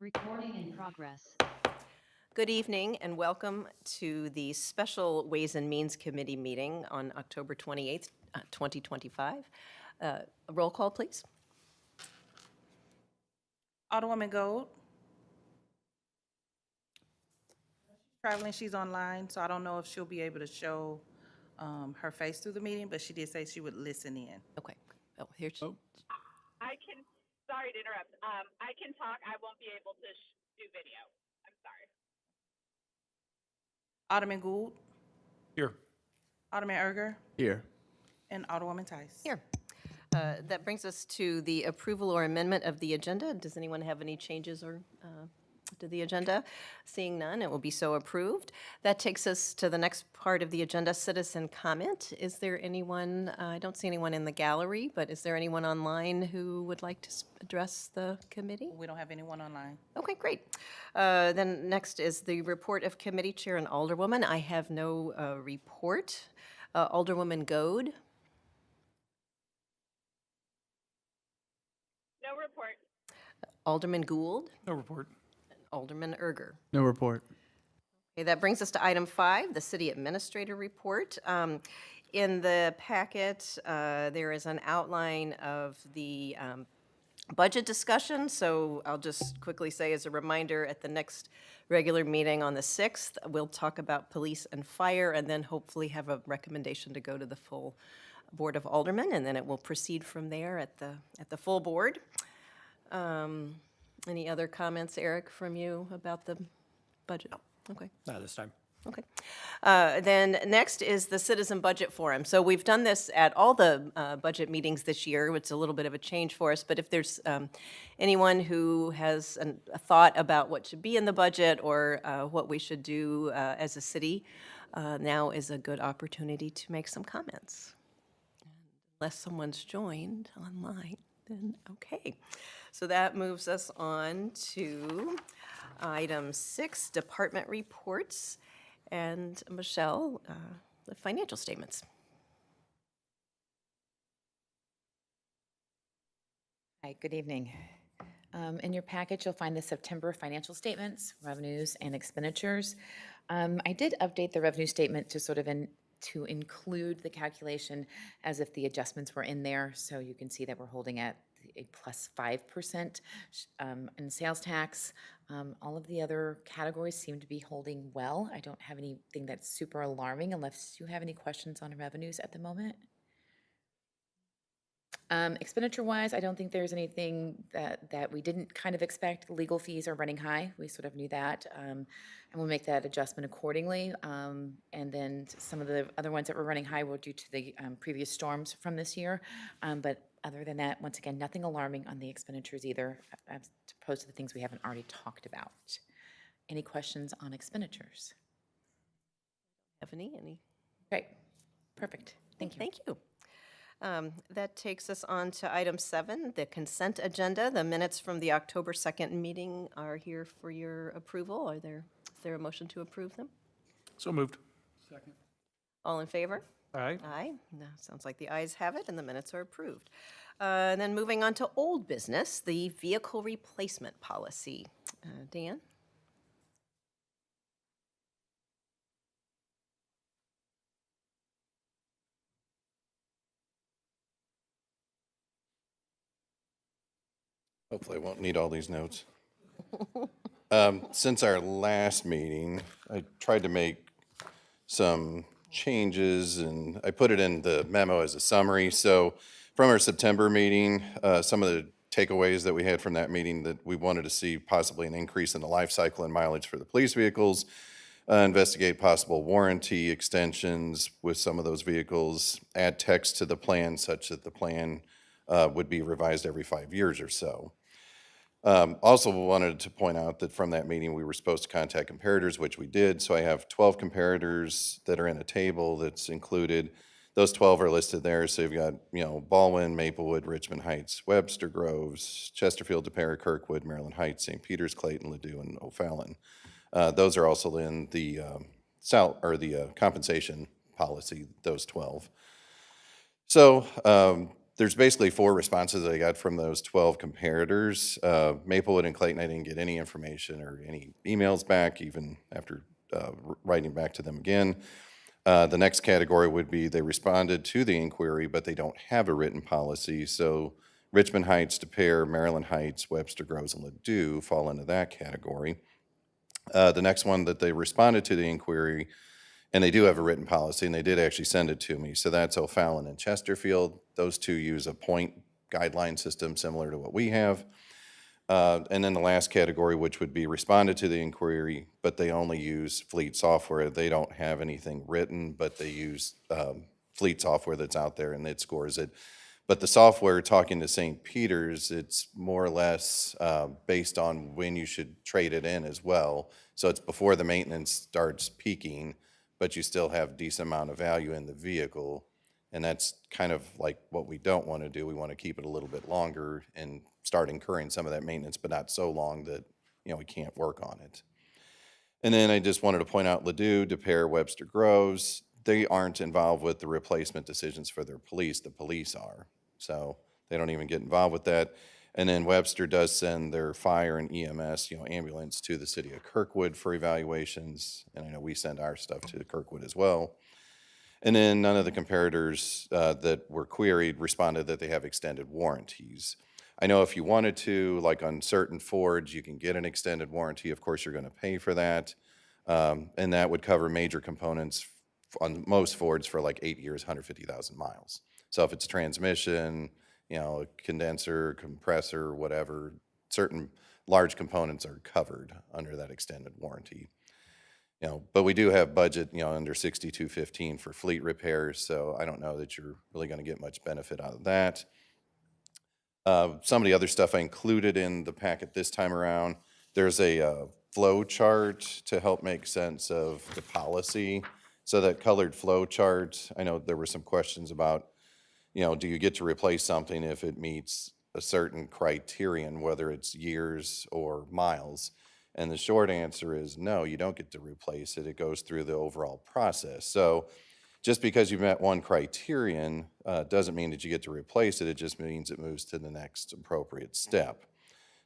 Recording in progress. Good evening and welcome to the special Ways and Means Committee meeting on October 28th, 2025. A roll call, please. Alderwoman Gold. Traveling, she's online, so I don't know if she'll be able to show her face through the meeting, but she did say she would listen in. Okay. Oh, here she. I can, sorry to interrupt. I can talk. I won't be able to do video. I'm sorry. Alderman Gould, Here. Alderman Erger, Here. and Alderwoman Tice. Here. That brings us to the approval or amendment of the agenda. Does anyone have any changes or to the agenda? Seeing none, it will be so approved. That takes us to the next part of the agenda, citizen comment. Is there anyone, I don't see anyone in the gallery, but is there anyone online who would like to address the committee? We don't have anyone online. Okay, great. Then next is the report of committee chair and alderwoman. I have no report. Alderwoman Goad. No report. Alderman Gould. No report. Alderman Erger. No report. Okay, that brings us to item 5, the city administrator report. In the packet, there is an outline of the budget discussion, so I'll just quickly say as a reminder, at the next regular meeting on the 6th, we'll talk about police and fire, and then hopefully have a recommendation to go to the full Board of Aldermen, and then it will proceed from there at the full board. Any other comments, Eric, from you about the budget? Okay. Not this time. Okay. Then next is the Citizen Budget Forum. So we've done this at all the budget meetings this year. It's a little bit of a change for us, but if there's anyone who has a thought about what should be in the budget or what we should do as a city, now is a good opportunity to make some comments. Unless someone's joined online, then okay. So that moves us on to item 6, department reports. And Michelle, the financial statements. Hi, good evening. In your package, you'll find the September financial statements, revenues, and expenditures. I did update the revenue statement to sort of to include the calculation as if the adjustments were in there, so you can see that we're holding at a plus 5% in sales tax. All of the other categories seem to be holding well. I don't have anything that's super alarming unless you have any questions on revenues at the moment. Expenditure-wise, I don't think there's anything that we didn't kind of expect. Legal fees are running high. We sort of knew that, and we'll make that adjustment accordingly. And then some of the other ones that were running high were due to the previous storms from this year. But other than that, once again, nothing alarming on the expenditures either, as opposed to the things we haven't already talked about. Any questions on expenditures? Have any? Great, perfect. Thank you. Thank you. That takes us on to item 7, the consent agenda. The minutes from the October 2nd meeting are here for your approval. Is there a motion to approve them? So moved. Second. All in favor? Aye. Aye. No, sounds like the ayes have it, and the minutes are approved. And then moving on to old business, the vehicle replacement policy. Dan? Hopefully I won't need all these notes. Since our last meeting, I tried to make some changes, and I put it in the memo as a summary. So from our September meeting, some of the takeaways that we had from that meeting, that we wanted to see possibly an increase in the life cycle and mileage for the police vehicles, investigate possible warranty extensions with some of those vehicles, add text to the plan such that the plan would be revised every 5 years or so. Also wanted to point out that from that meeting, we were supposed to contact comparators, which we did. So I have 12 comparators that are in a table that's included. Those 12 are listed there. So you've got, Baldwin, Maplewood, Richmond Heights, Webster Groves, Chesterfield, DePere, Kirkwood, Maryland Heights, St. Peters, Clayton, Ladue, and O'Fallon. Those are also in the compensation policy, those 12. So There's basically 4 responses that I got from those 12 comparators. Maplewood and Clayton, I didn't get any information or any emails back, even after writing back to them again. The next category would be they responded to the inquiry, but they don't have a written policy. So Richmond Heights, De Pere, Maryland Heights, Webster Groves, and Ladue fall into that category. The next one that they responded to the inquiry, and they do have a written policy, and they did actually send it to me. So that's O'Fallon and Chesterfield. Those two use a point guideline system similar to what we have. And then the last category, which would be responded to the inquiry, but they only use fleet software. They don't have anything written, but they use fleet software that's out there and it scores it. But the software, talking to St. Peter's, it's more or less based on when you should trade it in as well. So it's before the maintenance starts peaking, but you still have decent amount of value in the vehicle. And that's kind of like what we don't want to do. We want to keep it a little bit longer and start incurring some of that maintenance, but not so long that, we can't work on it. And then I just wanted to point out Ladue, De Pere, Webster Groves, they aren't involved with the replacement decisions for their police. The police are. So they don't even get involved with that. And then Webster does send their fire and EMS, ambulance to the city of Kirkwood for evaluations. And I know we send our stuff to Kirkwood as well. And then none of the comparators that were queried responded that they have extended warranties. I know if you wanted to, like on certain Fords, you can get an extended warranty. Of course, you're going to pay for that. And that would cover major components on most Fords for like 8 years, 150,000 miles. So if it's transmission, a condenser, compressor, whatever, certain large components are covered under that extended warranty. But we do have budget, under 6215 for fleet repairs, so I don't know that you're really going to get much benefit out of that. Some of the other stuff I included in the packet this time around, there's a flow chart to help make sense of the policy. So that colored flow chart, I know there were some questions about, do you get to replace something if it meets a certain criterion, whether it's years or miles? And the short answer is no, you don't get to replace it. It goes through the overall process. So just because you met one criterion doesn't mean that you get to replace it. It just means it moves to the next appropriate step.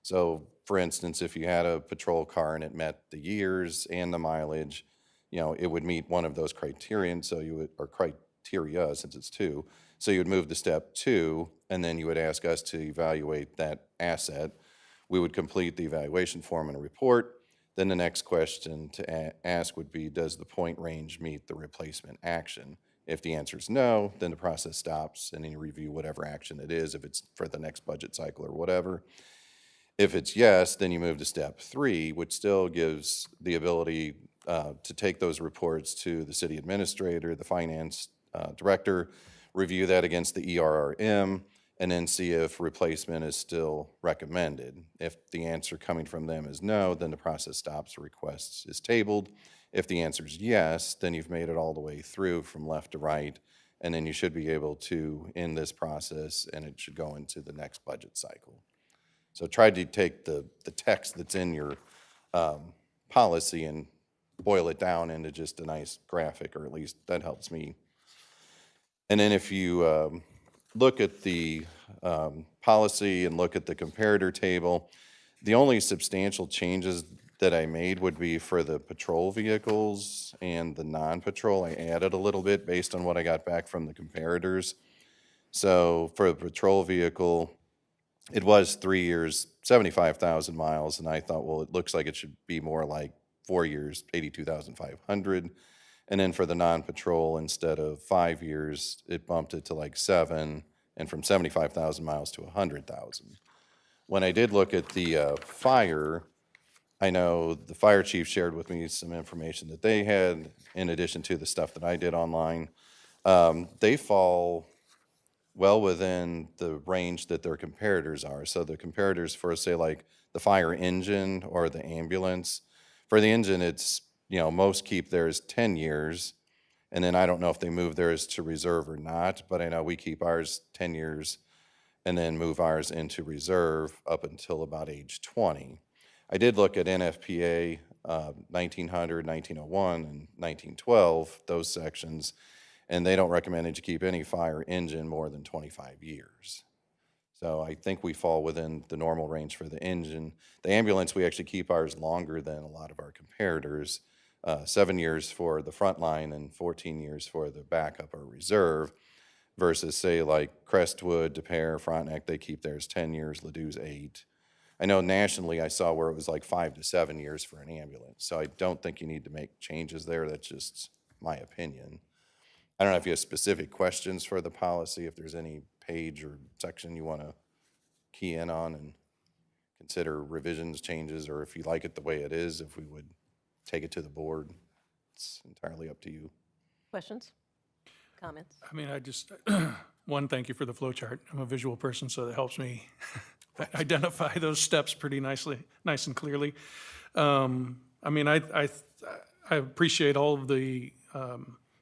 So for instance, if you had a patrol car and it met the years and the mileage, it would meet one of those criterion. So you would, or criteria, since it's two. So you would move to step 2, and then you would ask us to evaluate that asset. We would complete the evaluation form and a report. Then the next question to ask would be, does the point range meet the replacement action? If the answer is no, then the process stops and then you review whatever action it is, if it's for the next budget cycle or whatever. If it's yes, then you move to step 3, which still gives the ability to take those reports to the city administrator, the finance director, review that against the ERRM, and then see if replacement is still recommended. If the answer coming from them is no, then the process stops, request is tabled. If the answer is yes, then you've made it all the way through from left to right, and then you should be able to end this process, and it should go into the next budget cycle. So try to take the text that's in your policy and boil it down into just a nice graphic, or at least that helps me. And then if you look at the policy and look at the comparator table, the only substantial changes that I made would be for the patrol vehicles and the non-patrol. I added a little bit based on what I got back from the comparators. So for the patrol vehicle, it was 3 years, 75,000 miles, and I thought, well, it looks like it should be more like 4 years, 82,500. And then for the non-patrol, instead of 5 years, it bumped it to like 7, and from 75,000 miles to 100,000. When I did look at the fire, I know the fire chief shared with me some information that they had in addition to the stuff that I did online. They fall well within the range that their comparators are. So the comparators for, say, like the fire engine or the ambulance, for the engine, it's, most keep theirs 10 years. And then I don't know if they move theirs to reserve or not, but I know we keep ours 10 years and then move ours into reserve up until about age 20. I did look at NFPA 1900, 1901, and 1912, those sections, and they don't recommend that you keep any fire engine more than 25 years. So I think we fall within the normal range for the engine. The ambulance, we actually keep ours longer than a lot of our comparators, 7 years for the front line and 14 years for the backup or reserve, versus say like Crestwood, DePere, Frontenac, they keep theirs 10 years, Ladou's 8. I know nationally I saw where it was like 5 to 7 years for an ambulance. So I don't think you need to make changes there. That's just my opinion. I don't know if you have specific questions for the policy, if there's any page or section you want to key in on and consider revisions, changes, or if you like it the way it is, if we would take it to the board. It's entirely up to you. Questions? Comments? I mean, I just, one, thank you for the flow chart. I'm a visual person, so that helps me identify those steps pretty nice and clearly. I mean, I appreciate all of the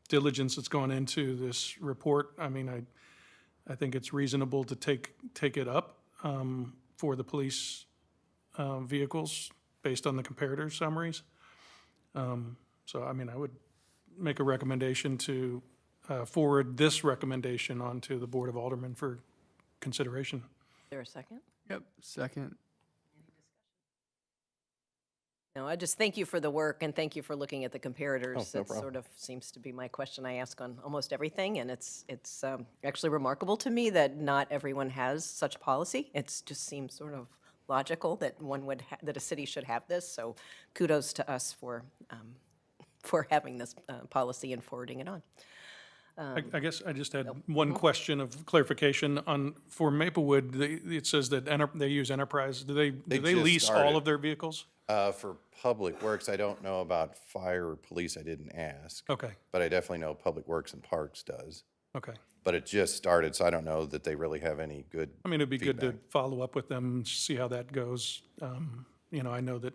diligence that's gone into this report. I mean, I think it's reasonable to take it up for the police vehicles based on the comparator summaries. So, I mean, I would make a recommendation to forward this recommendation onto the Board of Aldermen for consideration. Is there a second? Yep, second. No, I just thank you for the work and thank you for looking at the comparators. no That problem. sort of seems to be my question I ask on almost everything, and it's actually remarkable to me that not everyone has such a policy. It just seems sort of logical that that a city should have this. So kudos to us for having this policy and forwarding it on. I guess I just had one question of clarification on, for Maplewood, it says that they use Enterprise. Do they just lease all started. of their vehicles? For Public Works, I don't know about fire or police, I didn't ask. Okay, But I definitely know Public Works and Parks does. okay. But it just started, so I don't know that they really have any good I mean, it'd be good to feedback. follow up with them, see how that goes. You know, I know that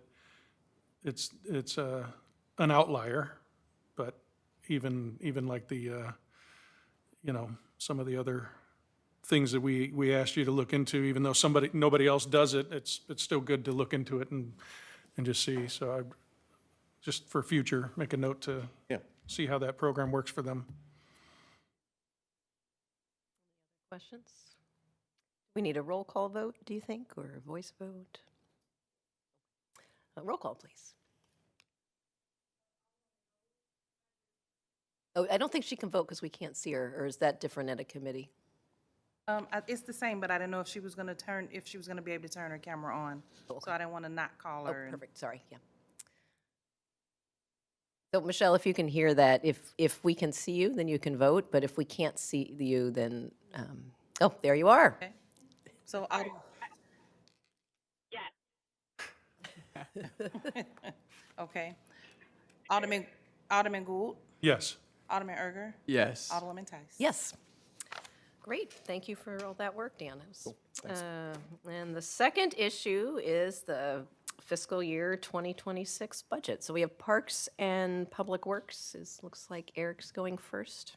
it's an outlier, but even like the, you know, some of the other things that we asked you to look into, even though nobody else does it, it's still good to look into it and just see. So I, just for future, make a note to Yeah. see how that program works for them. Questions? We need a roll call vote, do you think, or a voice vote? Roll call, please. Oh, I don't think she can vote because we can't see her, or is that different at a committee? It's the same, but I didn't know if she was gonna be able to turn her camera on. Oh, So I didn't want to not call Oh, her. perfect, sorry, yeah. So Michelle, if you can hear that, if we can see you, then you can vote, but if we can't see you, then, oh, there you are. Okay. So I, Yes. okay. Alderman Gould, Yes. Alderman Erger, Yes. Alderwoman Tice. Yes. Great, thank you for all that work, Dan. And the second issue is the fiscal year 2026 budget. So we have Parks and Public Works. Looks like Eric's going first.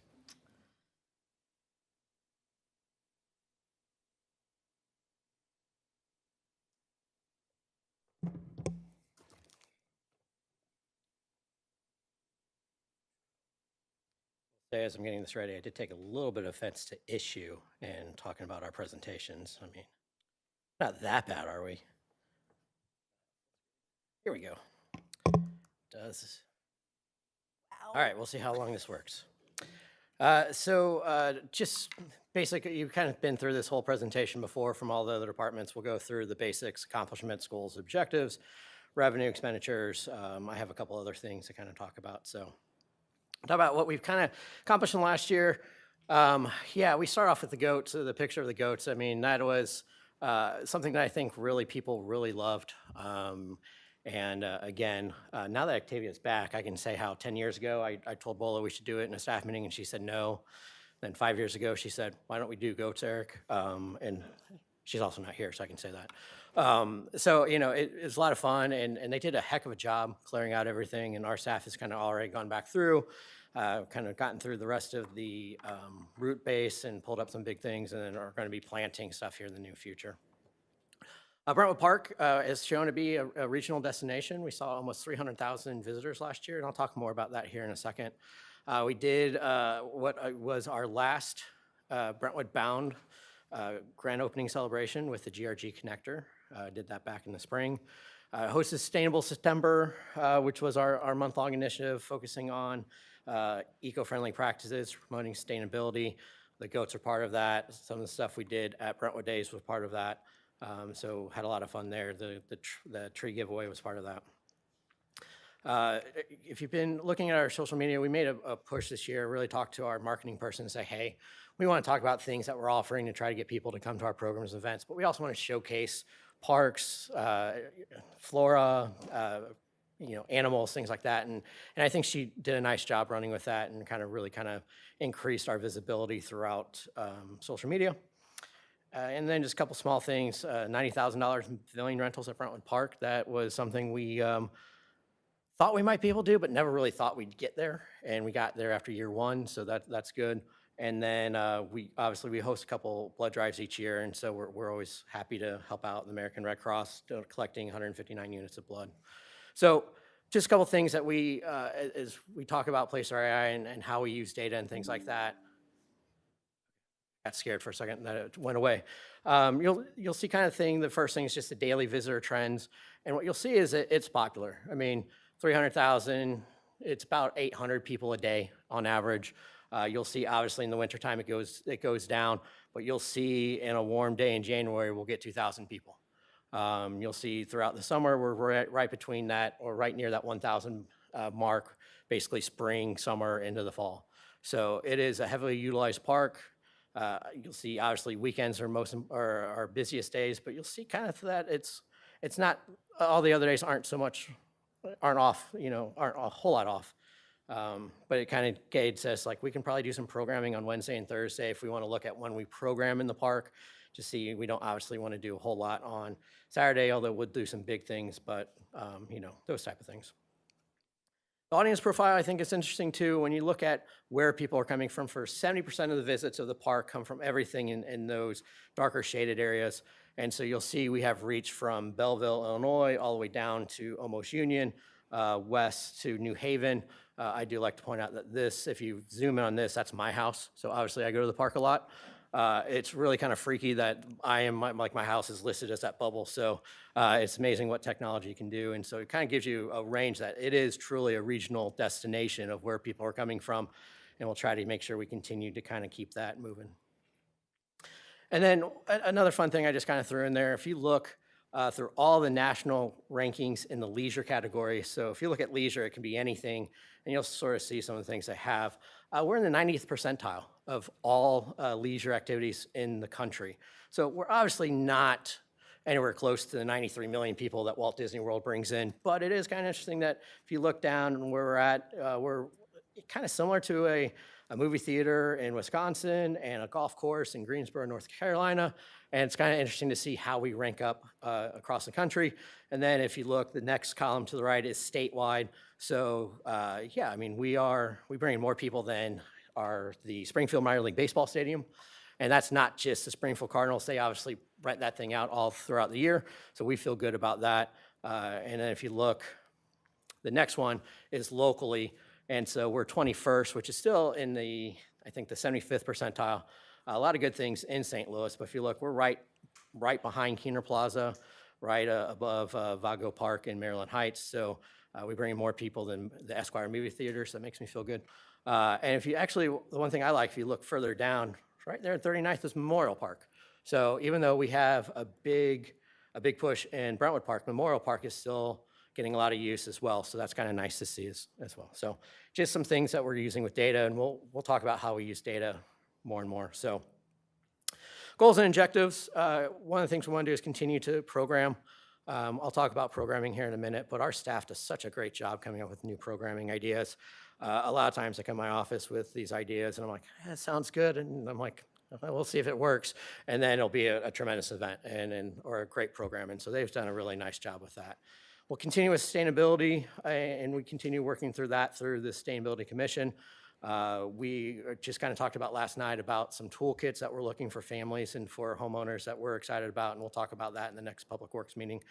As I'm getting this ready, I did take a little bit of offense to issue in talking about our presentations. I mean, not that bad, are we? Here we go. Does. All right, we'll see how long this works. Just basically, you've kind of been through this whole presentation before from all the other departments. We'll go through the basics, accomplishments, goals, objectives, revenue, expenditures. I have a couple other things to kind of talk about, so. Talk about what we've kind of accomplished in the last year. Yeah, we start off with the goats, the picture of the goats. I mean, that was something that I think really people really loved. Again, now that Octavia's back, I can say how 10 years ago I told Bola we should do it in a staff meeting and she said no. Then 5 years ago she said, why don't we do goats, Eric? And she's also not here, so I can say that. You know, it was a lot of fun and they did a heck of a job clearing out everything and our staff has kind of already gone back through, kind of gotten through the rest of the root base and pulled up some big things and then are going to be planting stuff here in the near future. Brentwood Park is shown to be a regional destination. We saw almost 300,000 visitors last year, and I'll talk more about that here in a second. We did what was our last Brentwood Bound grand opening celebration with the GRG connector. Did that back in the spring. Hosted Sustainable September, which was our month-long initiative focusing on eco-friendly practices, promoting sustainability. The goats are part of that. Some of the stuff we did at Brentwood Days was part of that. So had a lot of fun there. The tree giveaway was part of that. If you've been looking at our social media, we made a push this year, really talked to our marketing person and say, hey, we want to talk about things that we're offering to try to get people to come to our programs and events, but we also want to showcase parks, flora, animals, things like that. And I think she did a nice job running with that and really increased our visibility throughout social media. And then just a couple small things, $90,000 in pavilion rentals at Brentwood Park. That was something we thought we might be able to do, but never really thought we'd get there. And we got there after year one, so that's good. And then we host a couple blood drives each year, and so we're always happy to help out the American Red Cross, collecting 159 units of blood. So just a couple things that we, as we talk about Placer AI and how we use data and things like that. Got scared for a second, that it went away. You'll see kind of thing. The first thing is just the daily visitor trends, and what you'll see is it's popular. I mean, 300,000. It's about 800 people a day on average. You'll see, obviously, in the wintertime, it goes down, but you'll see in a warm day in January, we'll get 2,000 people. You'll see throughout the summer, we're right between that, or right near that 1,000 mark, basically spring, summer, into the fall. So it is a heavily utilized park. You'll see, obviously, weekends are our busiest days, but you'll see kind of that it's not, all the other days aren't off, aren't a whole lot off. But it kind of gauges us, like we can probably do some programming on Wednesday and Thursday if we want to look at when we program in the park. Just see, we don't obviously want to do a whole lot on Saturday, although we'll do some big things, but those type of things. The audience profile, I think, is interesting too. When you look at where people are coming from, for 70% of the visits of the park come from everything in those darker shaded areas. And so you'll see we have reach from Belleville, Illinois, all the way down to almost Union, west to New Haven. I do like to point out that this, if you zoom in on this, that's my house. So obviously I go to the park a lot. It's really kind of freaky that my house is listed as that bubble. So it's amazing what technology can do. And so it kind of gives you a range that it is truly a regional destination of where people are coming from. And we'll try to make sure we continue to kind of keep that moving. And then another fun thing I just kind of threw in there, if you look through all the national rankings in the leisure category, so if you look at leisure, it can be anything, and you'll sort of see some of the things they have. We're in the 90th percentile of all leisure activities in the country. So we're obviously not anywhere close to the 93 million people that Walt Disney World brings in, but it is kind of interesting that if you look down where we're at, we're kind of similar to a movie theater in Wisconsin and a golf course in Greensboro, North Carolina. And it's kind of interesting to see how we rank up across the country. And then if you look, the next column to the right is statewide. So yeah, I mean, we bring in more people than the Springfield Minor League Baseball Stadium. And that's not just the Springfield Cardinals. They obviously rent that thing out all throughout the year. So we feel good about that. And then if you look, the next one is locally. And so we're 21st, which is still in I think the 75th percentile. A lot of good things in St. Louis, but if you look, we're right behind Keener Plaza, right above Vago Park in Maryland Heights. So we bring in more people than the Esquire movie theater, so that makes me feel good. And if you actually, the one thing I like, if you look further down, right there at 39th is Memorial Park. So even though we have a big push in Brentwood Park, Memorial Park is still getting a lot of use as well. So that's kind of nice to see as well. So just some things that we're using with data, and we'll talk about how we use data more and more. So goals and objectives. One of the things we want to do is continue to program. I'll talk about programming here in a minute, but our staff does such a great job coming up with new programming ideas. A lot of times I come to my office with these ideas and I'm like, that sounds good. And I'm like, we'll see if it works. And then it'll be a tremendous event or a great program. And so they've done a really nice job with that. We'll continue with sustainability, and we continue working through that through the Sustainability Commission. We just kind of talked about last night about some toolkits that we're looking for families and for homeowners that we're excited about, and we'll talk about that in the next Public Works meeting.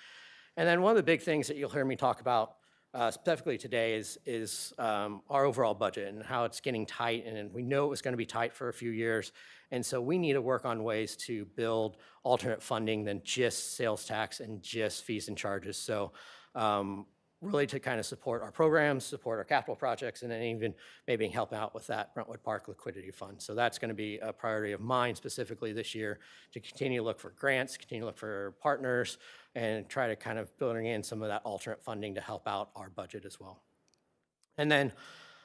And then one of the big things that you'll hear me talk about specifically today, is our overall budget and how it's getting tight. And we know it was going to be tight for a few years. And so we need to work on ways to build alternate funding than just sales tax and just fees and charges. So really to kind of support our programs, support our capital projects, and then even maybe help out with that Brentwood Park Liquidity Fund. So that's going to be a priority of mine specifically this year, to continue to look for grants, continue to look for partners, and try to kind of building in some of that alternate funding to help out our budget as well. And then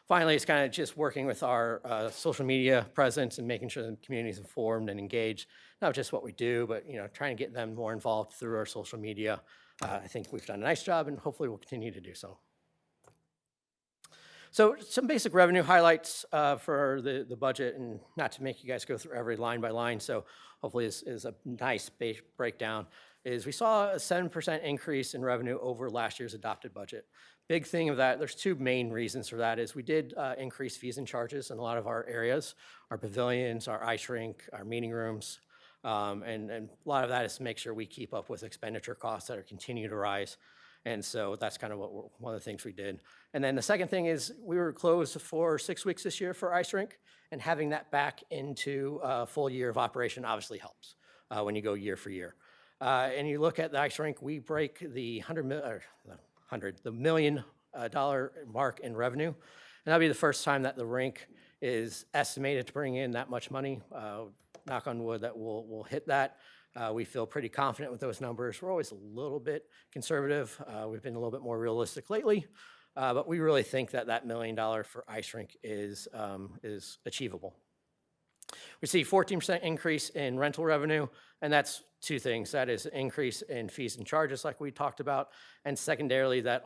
finally, it's kind of just working with our social media presence and making sure the community is informed and engaged, not just what we do, but trying to get them more involved through our social media. I think we've done a nice job, and hopefully we'll continue to do so. So some basic revenue highlights for the budget, and not to make you guys go through every line by line, so hopefully this is a nice base breakdown, is we saw a 7% increase in revenue over last year's adopted budget. Big thing of that, there's two main reasons for that, is we did increase fees and charges in a lot of our areas, our pavilions, our ice rink, our meeting rooms, and a lot of that is to make sure we keep up with expenditure costs that are continue to rise. And so that's kind of one of the things we did. And then the second thing is we were closed for 6 weeks this year for ice rink, and having that back into a full year of operation obviously helps when you go year for year. And you look at the ice rink, we break the $1 million mark in revenue. And that'll be the first time that the rink is estimated to bring in that much money. Knock on wood that we'll hit that. We feel pretty confident with those numbers. We're always a little bit conservative. We've been a little bit more realistic lately, but we really think that $1 million for ice rink is achievable. We see 14% increase in rental revenue, and that's two things. That is an increase in fees and charges like we talked about, and secondarily that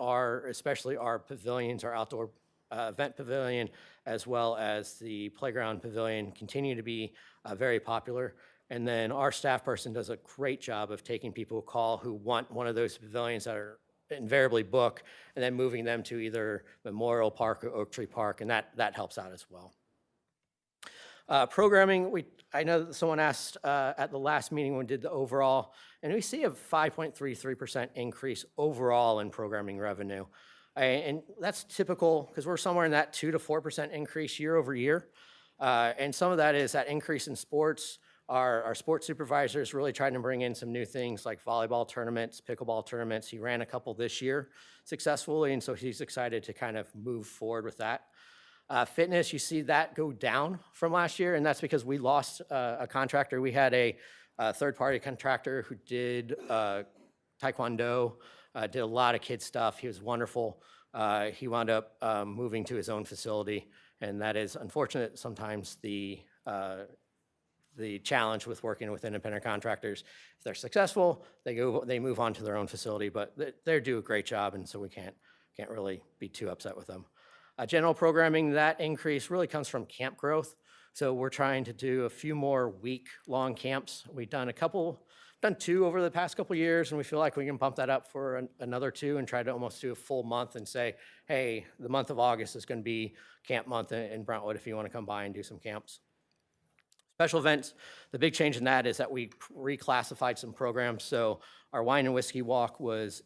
especially our pavilions, our outdoor event pavilion, as well as the playground pavilion, continue to be very popular. And then our staff person does a great job of taking people who call who want one of those pavilions that are invariably booked, and then moving them to either Memorial Park or Oak Tree Park, and that helps out as well. Programming, I know that someone asked at the last meeting when we did the overall, and we see a 5.33% increase overall in programming revenue. And that's typical because we're somewhere in that 2 to 4% increase year over year. And some of that is that increase in sports. Our sports supervisor is really trying to bring in some new things like volleyball tournaments, pickleball tournaments. He ran a couple this year successfully, and so he's excited to kind of move forward with that. Fitness, you see that go down from last year, and that's because we lost a contractor. We had a third-party contractor who did Taekwondo, did a lot of kid stuff. He was wonderful. He wound up moving to his own facility, and that is unfortunate. Sometimes the challenge with working with independent contractors, if they're successful, they move on to their own facility, but they do a great job, and so we can't really be too upset with them. General programming, that increase really comes from camp growth. So we're trying to do a few more week-long camps. We've done two over the past couple years, and we feel like we can bump that up for another 2 and try to almost do a full month and say, hey, the month of August is going to be camp month in Brentwood if you want to come by and do some camps. Special events, the big change in that is that we reclassified some programs. So our wine and whiskey walk was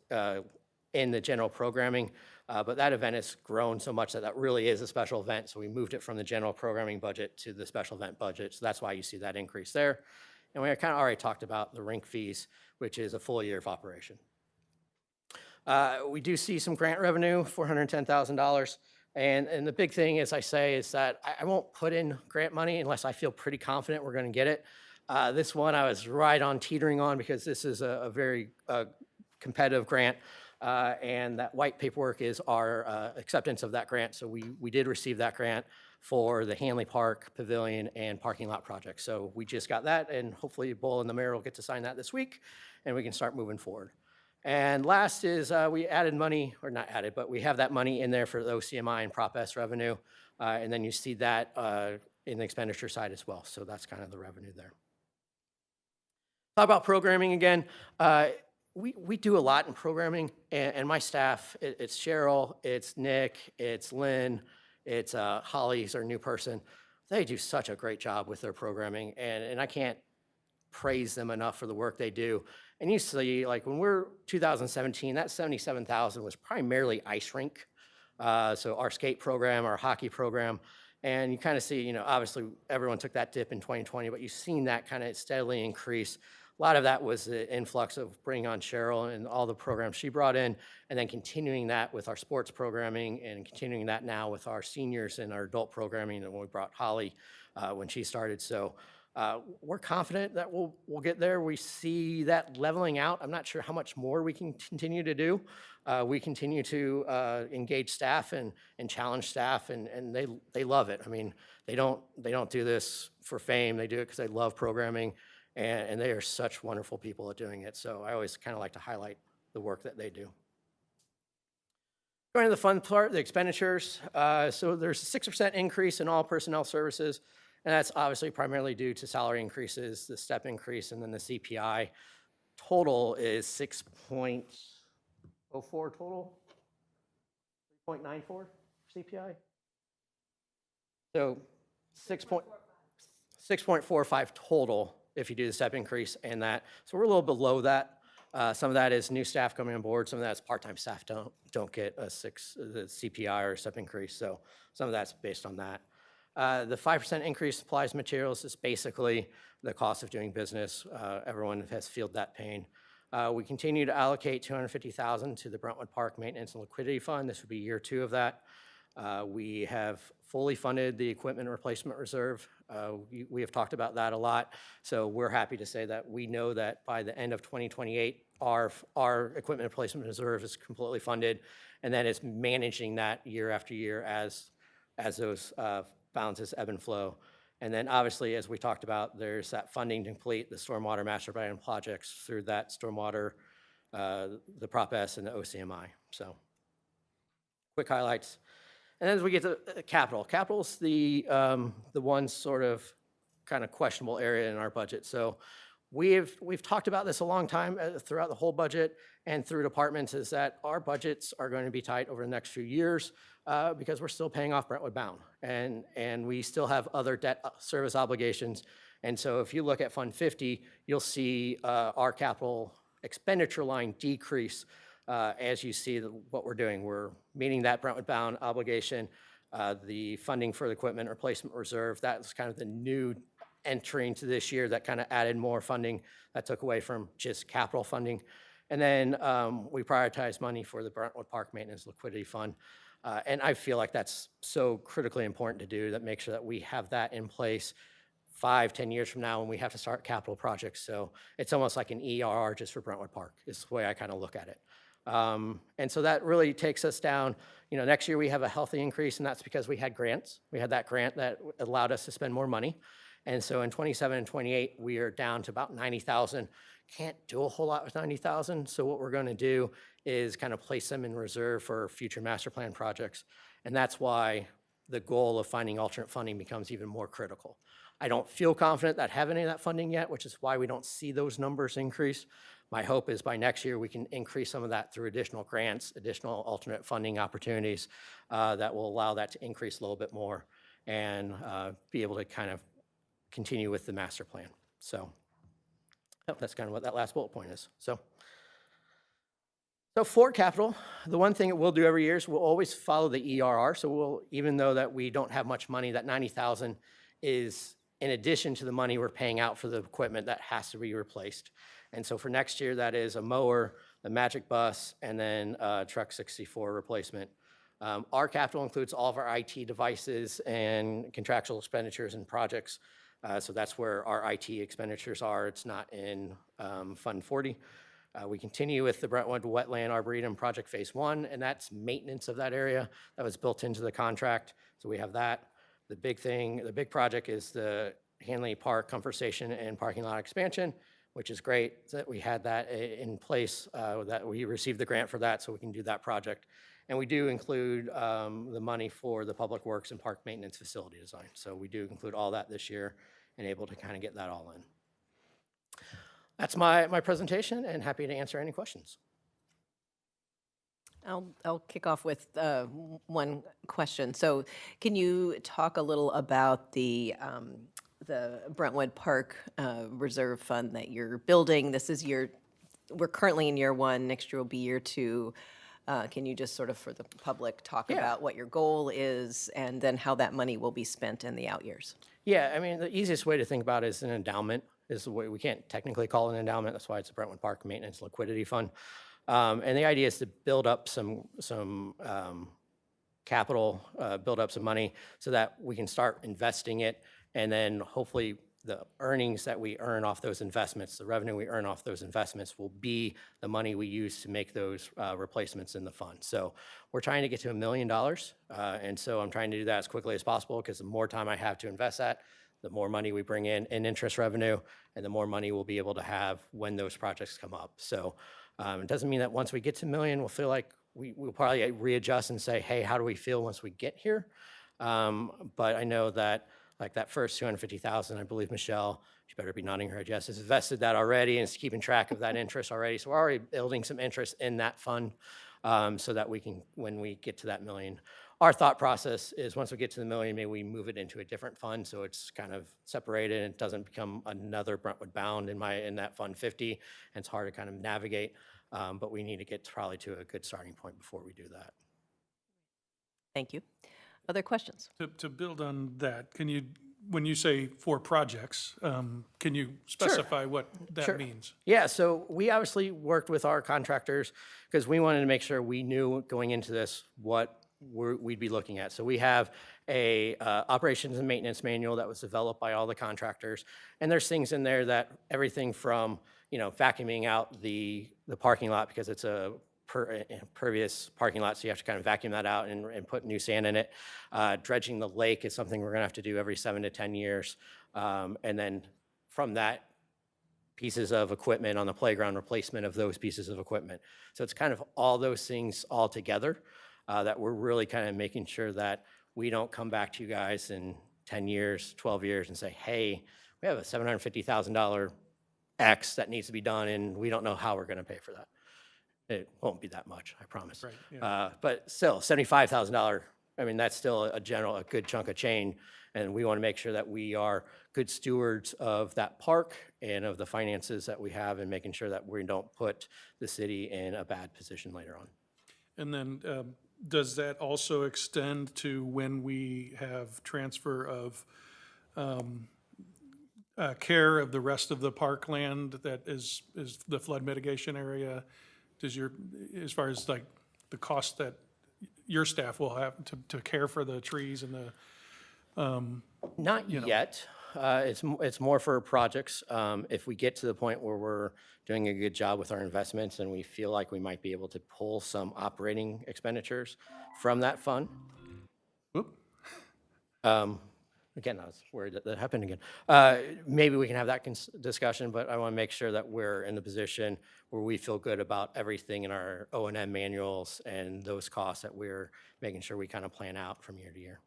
in the general programming, but that event has grown so much that really is a special event. So we moved it from the general programming budget to the special event budget. So that's why you see that increase there. And we kind of already talked about the rink fees, which is a full year of operation. We do see some grant revenue, $410,000. And the big thing, as I say, is that I won't put in grant money unless I feel pretty confident we're going to get it. This one I was right on teetering on because this is a very competitive grant. And that white paperwork is our acceptance of that grant. So we did receive that grant for the Hanley Park Pavilion and parking lot project. So we just got that, and hopefully Bull and the mayor will get to sign that this week, and we can start moving forward. And last is we added money, or not added, but we have that money in there for the OCMI and Prop S revenue, and then you see that in the expenditure side as well. So that's kind of the revenue there. Talk about programming again. We do a lot in programming, and my staff, it's Cheryl, it's Nick, it's Lynn, it's Holly's our new person. They do such a great job with their programming, and I can't praise them enough for the work they do. And you see, like, when we're 2017, that 77,000 was primarily ice rink. So our skate program, our hockey program, and you kind of see, obviously everyone took that dip in 2020, but you've seen that kind of steadily increase. A lot of that was the influx of bringing on Cheryl and all the programs she brought in, and then continuing that with our sports programming and continuing that now with our seniors and our adult programming, and when we brought Holly when she started. So we're confident that we'll get there. We see that leveling out. I'm not sure how much more we can continue to do. We continue to engage staff and challenge staff, and they love it. I mean, they don't do this for fame. They do it because they love programming, and they are such wonderful people at doing it. So I always kind of like to highlight the work that they do. Going to the fun part, the expenditures. So there's a 6% increase in all personnel services, and that's obviously primarily due to salary increases, the step increase, and then the CPI. Total is 6.04 total, 3.94 CPI. So 6.45 total if you do the step increase and that. So we're a little below that. Some of that is new staff coming on board. Some of that is part-time staff don't get the CPI or step increase. So some of that's based on that. The 5% increase supplies materials is basically the cost of doing business. Everyone has felt that pain. We continue to allocate $250,000 to the Brentwood Park Maintenance and Liquidity Fund. This would be year 2 of that. We have fully funded the equipment replacement reserve. We have talked about that a lot. So we're happy to say that we know that by the end of 2028, our equipment replacement reserve is completely funded, and then it's managing that year after year as those balances ebb and flow. And then obviously, as we talked about, there's that funding to complete the stormwater master plan projects through that stormwater, the Prop S and the OCMI. So quick highlights. And as we get to capital, capital's the one sort of kind of questionable area in our budget. So we've talked about this a long time throughout the whole budget and through departments, is that our budgets are going to be tight over the next few years because we're still paying off Brentwood Bound, and we still have other debt service obligations. And so if you look at Fund 50, you'll see our capital expenditure line decrease as you see what we're doing. We're meeting that Brentwood Bound obligation, the funding for the equipment replacement reserve. That's kind of the new entry into this year that kind of added more funding that took away from just capital funding. And then we prioritize money for the Brentwood Park Maintenance Liquidity Fund. And I feel like that's so critically important to do, that make sure that we have that in place 5-10 years from now when we have to start capital projects. So it's almost like an ERR just for Brentwood Park is the way I kind of look at it. And so that really takes us down. Next year we have a healthy increase, and that's because we had grants. We had that grant that allowed us to spend more money. And so in 27 and 28, we are down to about 90,000. Can't do a whole lot with 90,000. So what we're going to do is kind of place them in reserve for future master plan projects. And that's why the goal of finding alternate funding becomes even more critical. I don't feel confident that have any of that funding yet, which is why we don't see those numbers increase. My hope is by next year, we can increase some of that through additional grants, additional alternate funding opportunities that will allow that to increase a little bit more and be able to kind of continue with the master plan. So that's kind of what that last bullet point is. So for capital, the one thing that we'll do every year is we'll always follow the ERR. So even though that we don't have much money, that 90,000 is in addition to the money we're paying out for the equipment that has to be replaced. And so for next year, that is a mower, the Magic Bus, and then Truck 64 replacement. Our capital includes all of our IT devices and contractual expenditures and projects. So that's where our IT expenditures are. It's not in Fund 40. We continue with the Brentwood Wetland Arboretum Project Phase 1, and that's maintenance of that area that was built into the contract. So we have that. The big project is the Hanley Park Comfort Station and Parking Lot Expansion, which is great that we had that in place, that we received the grant for that so we can do that project. And we do include the money for the Public Works and Park Maintenance Facility Design. So we do include all that this year and able to kind of get that all in. That's my presentation, and happy to answer any questions. I'll kick off with one question. So can you talk a little about the Brentwood Park Reserve Fund that you're building? This is we're currently in year one, next year will be year two. Can you just sort of, for the public, talk Yeah. about what your goal is and then how that money will be spent in the out years? Yeah, I mean, the easiest way to think about it is an endowment is the way, we can't technically call it an endowment. That's why it's a Brentwood Park Maintenance Liquidity Fund. And the idea is to build up some capital, build up some money so that we can start investing it. And then hopefully the earnings that we earn off those investments, the revenue we earn off those investments will be the money we use to make those replacements in the fund. So we're trying to get to $1 million. And so I'm trying to do that as quickly as possible because the more time I have to invest that, the more money we bring in interest revenue, and the more money we'll be able to have when those projects come up. So it doesn't mean that once we get to $1 million, we'll feel like we'll probably readjust and say, hey, how do we feel once we get here? But I know that like that first 250,000, I believe Michelle, she better be nodding her head yes, has invested that already and is keeping track of that interest already. So we're already building some interest in that fund so that we can, when we get to that $1 million, our thought process is once we get to the $1 million, maybe we move it into a different fund so it's kind of separated and it doesn't become another Brentwood bound in that fund 50, and it's hard to kind of navigate. But we need to get probably to a good starting point before we do that. Thank you. Other questions? To build on that, can you, when you say 4 projects, can you specify what that Sure. means? Yeah, so we obviously worked with our contractors because we wanted to make sure we knew going into this what we'd be looking at. So we have a operations and maintenance manual that was developed by all the contractors, and there's things in there that everything from vacuuming out the parking lot because it's a pervious parking lot, so you have to kind of vacuum that out and put new sand in it. Dredging the lake is something we're gonna have to do every 7 to 10 years. And then from that, pieces of equipment on the playground, replacement of those pieces of equipment. So it's kind of all those things all together that we're really kind of making sure that we don't come back to you guys in 10 years, 12 years and say, hey, we have a $750,000 X that needs to be done and we don't know how we're gonna pay for that. It won't be that much, I promise. Right, yeah. But still, $75,000, I mean, that's still a good chunk of change. And we want to make sure that we are good stewards of that park and of the finances that we have and making sure that we don't put the city in a bad position later on. And then does that also extend to when we have transfer of care of the rest of the parkland that is the flood mitigation area? Does as far as like the cost that your staff will have to care for the trees and the, Not yet. It's more for projects. If we get to the point where we're doing a good job with our investments and we feel like we might be able to pull some operating expenditures from that fund. whoop, Again, I was worried that happened again. Maybe we can have that discussion, but I want to make sure that we're in the position where we feel good about everything in our O&M manuals and those costs that we're making sure we kind of plan out from year to year.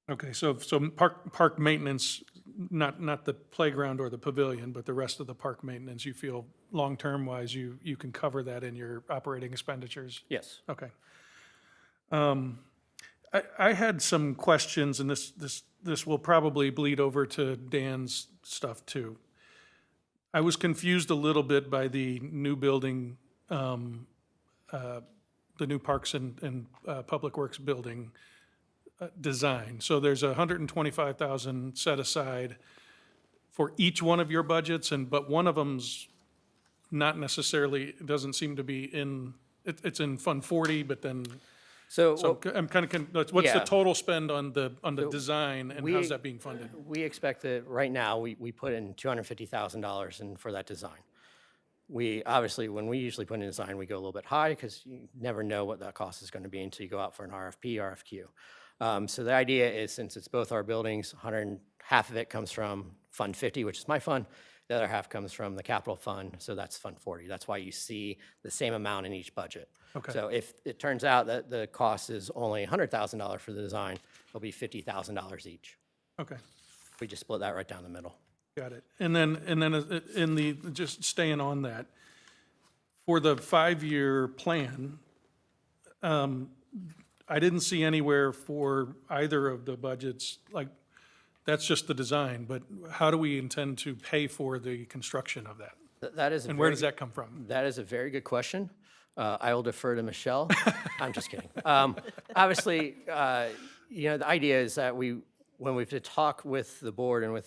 okay, so park maintenance, not the playground or the pavilion, but the rest of the park maintenance, you feel long-term wise, you can cover that in your operating expenditures? Yes. Okay. I had some questions, and this will probably bleed over to Dan's stuff too. I was confused a little bit by the new building, the new Parks and Public Works building design. So there's $125,000 set aside for each one of your budgets, but one of them's not necessarily, it doesn't seem to be in, it's in Fund 40, but then. So I'm kind of, what's the yeah. total spend on the design and how's that being funded? We expect that right now, we put in $250,000 in for that design. We, obviously, when we usually put in design, we go a little bit high because you never know what that cost is going to be until you go out for an RFP, RFQ. So the idea is, since it's both our buildings, half of it comes from Fund 50, which is my fund. The other half comes from the capital fund, so that's Fund 40. That's why you see the same amount in each budget. Okay. So if it turns out that the cost is only $100,000 for the design, it'll be $50,000 each. Okay, We just split that right down the middle. got it. And then in the, just staying on that, for the 5-year plan, I didn't see anywhere for either of the budgets, like, that's just the design, but how do we intend to pay for the construction of that? That is a And where very does that come from? That is a very good question. I will defer to Michelle. I'm just kidding. Obviously, the idea is that when we've to talk with the board and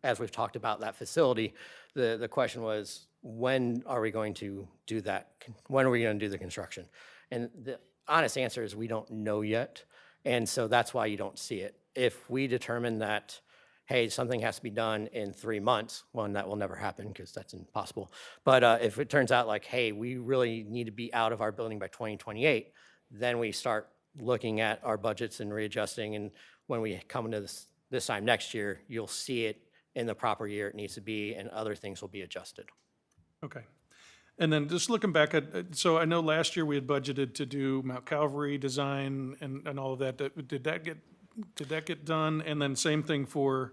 as we've talked about that facility, the question was, when are we going to do that? When are we going to do the construction? And the honest answer is we don't know yet. And so that's why you don't see it. If we determine that, hey, something has to be done in 3 months, one, that will never happen because that's impossible. But if it turns out like, hey, we really need to be out of our building by 2028, then we start looking at our budgets and readjusting. And when we come into this time next year, you'll see it in the proper year it needs to be, and other things will be adjusted. Okay. And then just looking back so I know last year we had budgeted to do Mount Calvary design and all of that. Did that get done? And then same thing for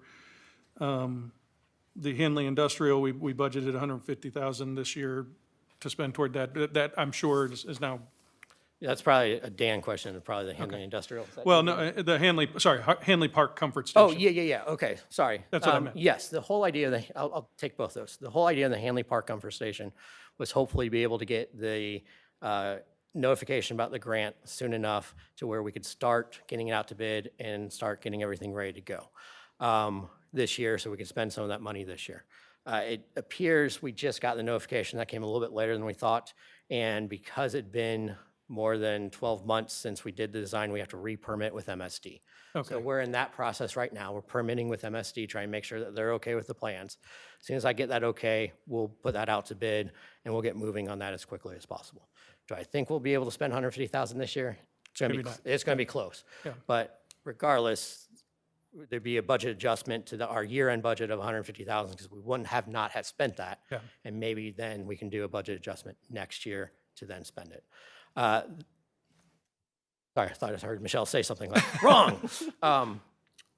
the Hanley Industrial, we budgeted 150,000 this year to spend toward that. That I'm sure is now, Yeah, that's probably a Dan question, probably the Hanley Industrial. Is that well, you? no, the Hanley Park Comfort Oh, Station. yeah, okay, sorry. That's what I meant. Yes, the whole idea of I'll take both those. The whole idea of the Hanley Park Comfort Station was hopefully be able to get the notification about the grant soon enough to where we could start getting it out to bid and start getting everything ready to go this year, so we could spend some of that money this year. It appears we just got the notification. That came a little bit later than we thought, and because it'd been more than 12 months since we did the design, we have to re-permit with MSD. Okay. So we're in that process right now. We're permitting with MSD, trying to make sure that they're okay with the plans. As soon as I get that okay, we'll put that out to bid, and we'll get moving on that as quickly as possible. Do I think we'll be able to spend 150,000 this year? Maybe not. It's going to be close. Yeah. But regardless, there'd be a budget adjustment to our year-end budget of 150,000 because we wouldn't have not have spent that. Yeah. And maybe then we can do a budget adjustment next year to then spend it. Sorry, I thought I heard Michelle say something like, wrong.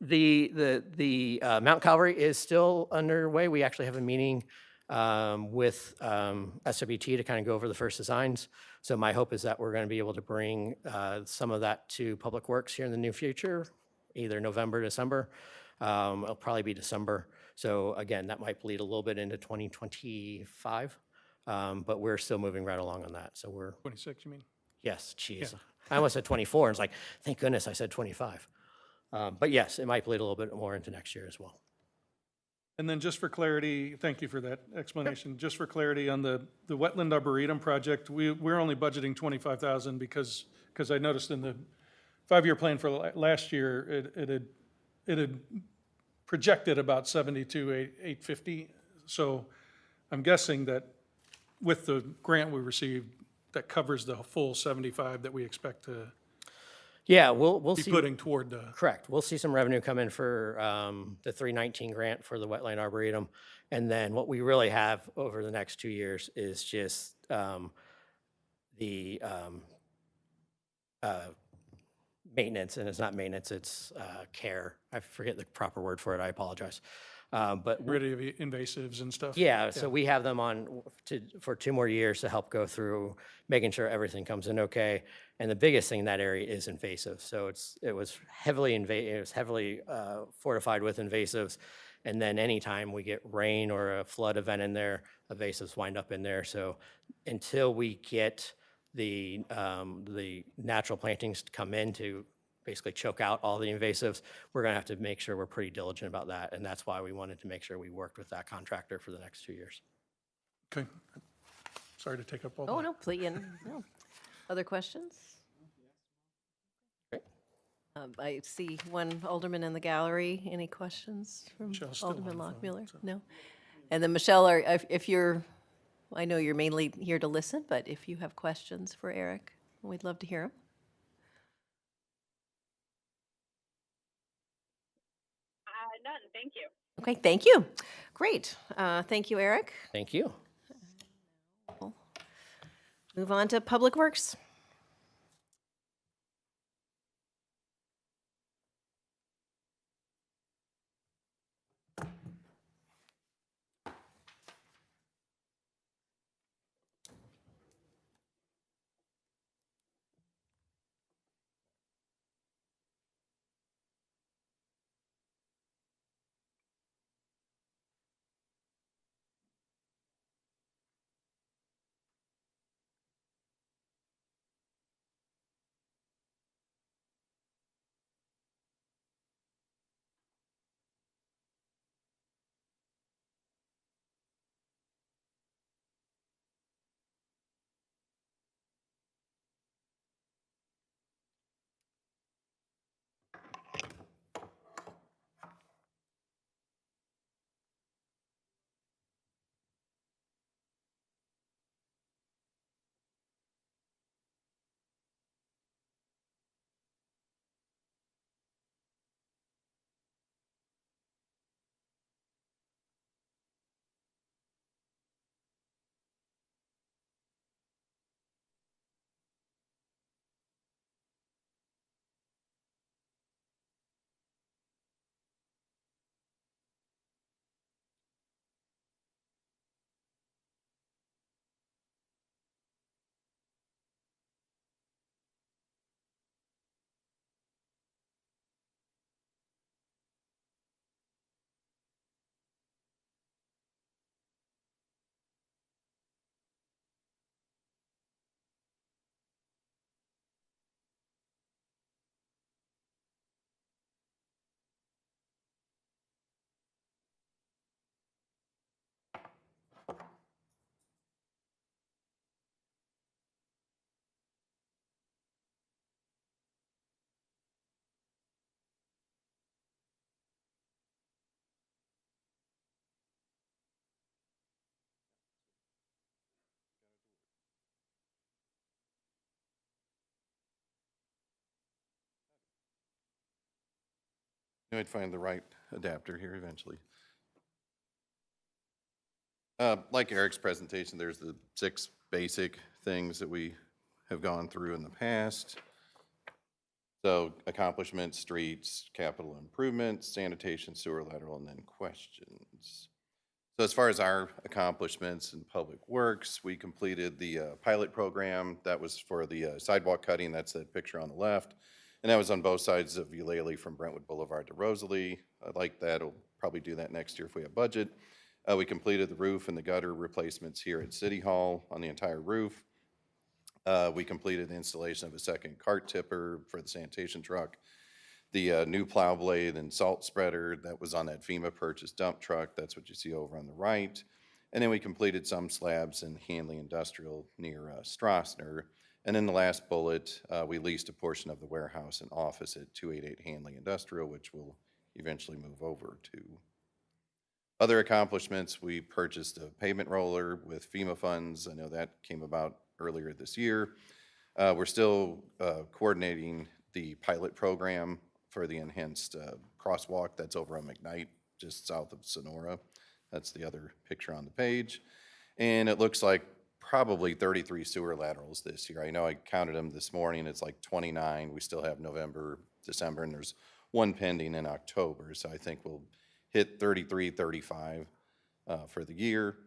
The Mount Calvary is still underway. We actually have a meeting with SWT to kind of go over the first designs. So my hope is that we're going to be able to bring some of that to Public Works here in the near future, either November, December. It'll probably be December. So again, that might bleed a little bit into 2025, but we're still moving right along on that. So we're, 26, you mean? yes, geez. I almost said 24, and it's like, thank goodness I said 25. But yes, it might bleed a little bit more into next year as well. And then just for clarity, thank you for that explanation. Just for clarity on the Wetland Arboretum project, we're only budgeting 25,000 because I noticed in the 5-year plan for last year, it had projected about 72,850. So I'm guessing that with the grant we received, that covers the full 75 that we expect to Yeah, we'll be see. putting toward the, Correct. We'll see some revenue come in for the 319 grant for the Wetland Arboretum. And then what we really have over the next 2 years is just the maintenance, and it's not maintenance, it's care. I forget the proper word for it, I apologize. But rid of invasives and stuff. yeah, so we have them on for 2 more years to help go through making sure everything comes in okay. And the biggest thing in that area is invasive. So it was heavily fortified with invasives. And then anytime we get rain or a flood event in there, invasives wind up in there. So until we get the natural plantings to come in to basically choke out all the invasives, we're going to have to make sure we're pretty diligent about that. And that's why we wanted to make sure we worked with that contractor for the next 2 years. Okay. Sorry to take up all Oh, the, no, please, no. Other questions? Great. I see one alderman in the gallery. Any questions from Michelle's still Alderman on the phone, Lockmuller? No? And then Michelle, if you're, I know you're mainly here to listen, but if you have questions for Eric, we'd love to hear them. None, thank you. Okay, thank you. Great. Thank you, Eric. Thank you. Move on to Public Works. I'd find the right adapter here eventually. Like Eric's presentation, there's the 6 basic things that we have gone through in the past. So accomplishments, streets, capital improvements, sanitation, sewer lateral, and then questions. So as far as our accomplishments in public works, we completed the pilot program. That was for the sidewalk cutting. That's that picture on the left. And that was on both sides of Eulalie from Brentwood Boulevard to Rosalie. I like that. I'll probably do that next year if we have budget. We completed the roof and the gutter replacements here at City Hall on the entire roof. We completed the installation of a second cart tipper for the sanitation truck. The new plow blade and salt spreader that was on that FEMA purchased dump truck, that's what you see over on the right. And then we completed some slabs in Hanley Industrial near Strassner. And then the last bullet, we leased a portion of the warehouse and office at 288 Hanley Industrial, which we'll eventually move over to. Other accomplishments, we purchased a pavement roller with FEMA funds. I know that came about earlier this year. We're still coordinating the pilot program for the enhanced crosswalk that's over on McKnight, just south of Sonora. That's the other picture on the page. And it looks like probably 33 sewer laterals this year. I know I counted them this morning. It's like 29. We still have November, December, and there's one pending in October. So I think we'll hit 33, 35 for the year.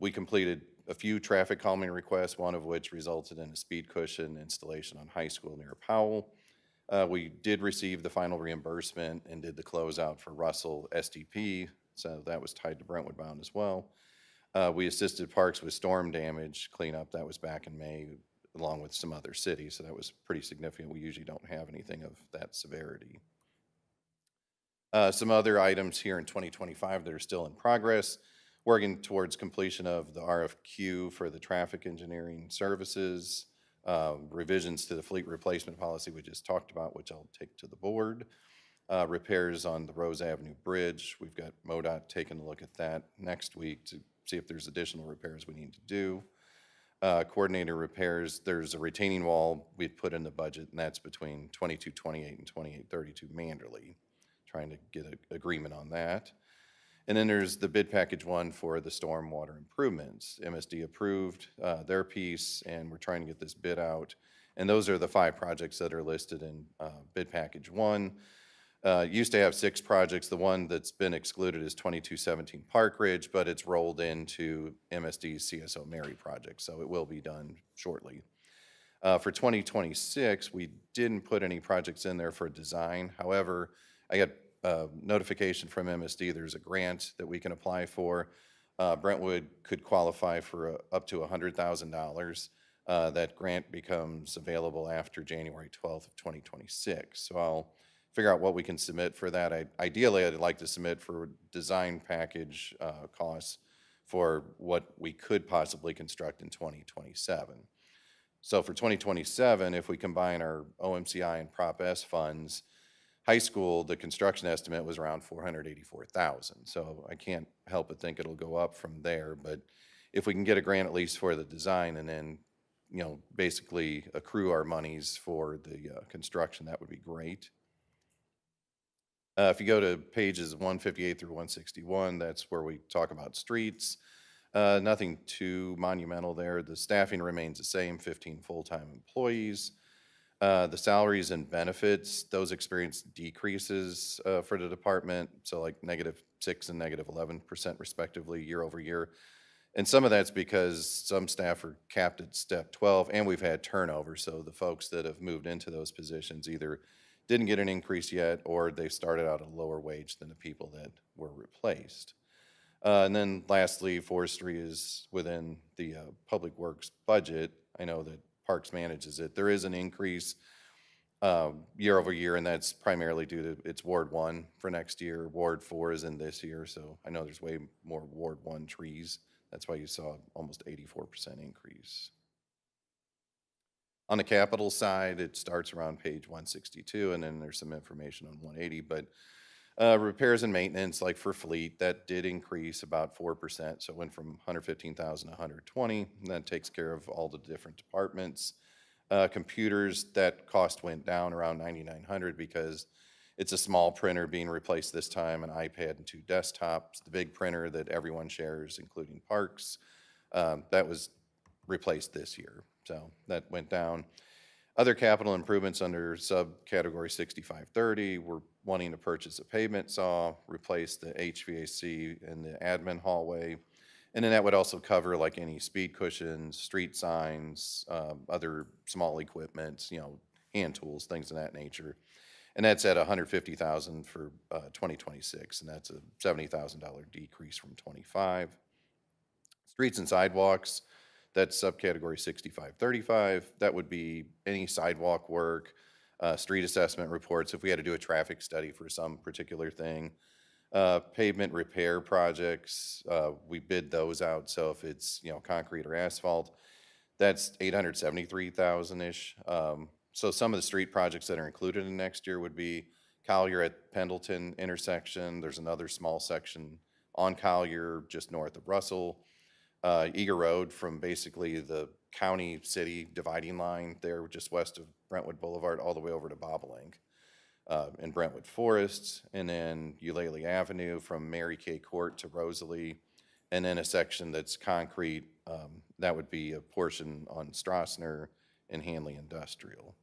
We completed a few traffic calming requests, one of which resulted in a speed cushion installation on High School near Powell. We did receive the final reimbursement and did the closeout for Russell SDP, so that was tied to Brentwood bound as well. We assisted Parks with storm damage cleanup. That was back in May, along with some other cities, so that was pretty significant. We usually don't have anything of that severity. Some other items here in 2025 that are still in progress. Working towards completion of the RFQ for the traffic engineering services, revisions to the fleet replacement policy we just talked about, which I'll take to the board. Repairs on the Rose Avenue Bridge. We've got MoDOT taking a look at that next week to see if there's additional repairs we need to do. Coordinator repairs, there's a retaining wall we've put in the budget, and that's between 2228 and 2832 Manderley. Trying to get an agreement on that. And then there's the bid package 1 for the stormwater improvements. MSD approved their piece, and we're trying to get this bid out. And those are the 5 projects that are listed in bid package 1. Used to have 6 projects. The one that's been excluded is 2217 Park Ridge, but it's rolled into MSD's CSO Mary project, so it will be done shortly. For 2026, we didn't put any projects in there for design. However, I got notification from MSD, there's a grant that we can apply for. Brentwood could qualify for up to $100,000. That grant becomes available after January 12th of 2026. So I'll figure out what we can submit for that. Ideally, I'd like to submit for design package costs for what we could possibly construct in 2027. So for 2027, if we combine our OMCI and Prop S funds, High School, the construction estimate was around $484,000. So I can't help but think it'll go up from there. But if we can get a grant at least for the design and then, you know, basically accrue our monies for the construction, that would be great. If you go to pages 158 through 161, that's where we talk about streets. Nothing too monumental there. The staffing remains the same, 15 full-time employees. The salaries and benefits, those experienced decreases for the department, so like -6% and -11% respectively year over year. And some of that's because some staff are capped at step 12, and we've had turnover, so the folks that have moved into those positions either didn't get an increase yet, or they started out at a lower wage than the people that were replaced. And then lastly, forestry is within the public works budget. I know that Parks manages it. There is an increase year over year, and that's primarily due to it's Ward 1 for next year. Ward 4 is in this year, so I know there's way more Ward 1 trees. That's why you saw almost 84% increase. On the capital side, it starts around page 162, and then there's some information on 180. But repairs and maintenance, like for fleet, that did increase about 4%. So it went from 115,000 to 120. And that takes care of all the different departments. Computers, that cost went down around 9,900 because It's a small printer being replaced this time, an iPad and 2 desktops. The big printer that everyone shares, including parks, that was replaced this year. So that went down. Other capital improvements under subcategory 6530, we're wanting to purchase a pavement saw, replace the HVAC in the admin hallway. And then that would also cover like any speed cushions, street signs, other small equipment, hand tools, things of that nature. And that's at $150,000 for 2026, and that's a $70,000 decrease from 25. Streets and sidewalks, that's subcategory 6535. That would be any sidewalk work, street assessment reports, if we had to do a traffic study for some particular thing. Pavement repair projects, we bid those out, so if it's, concrete or asphalt, that's 873,000-ish. So some of the street projects that are included in next year would be Collier at Pendleton intersection. There's another small section on Collier just north of Russell. Eager Road from basically the county-city dividing line there, just west of Brentwood Boulevard, all the way over to Bobolink in Brentwood Forest. And then Eulalie Avenue from Mary Kay Court to Rosalie. And then a section that's concrete, that would be a portion on Strassner and Hanley Industrial.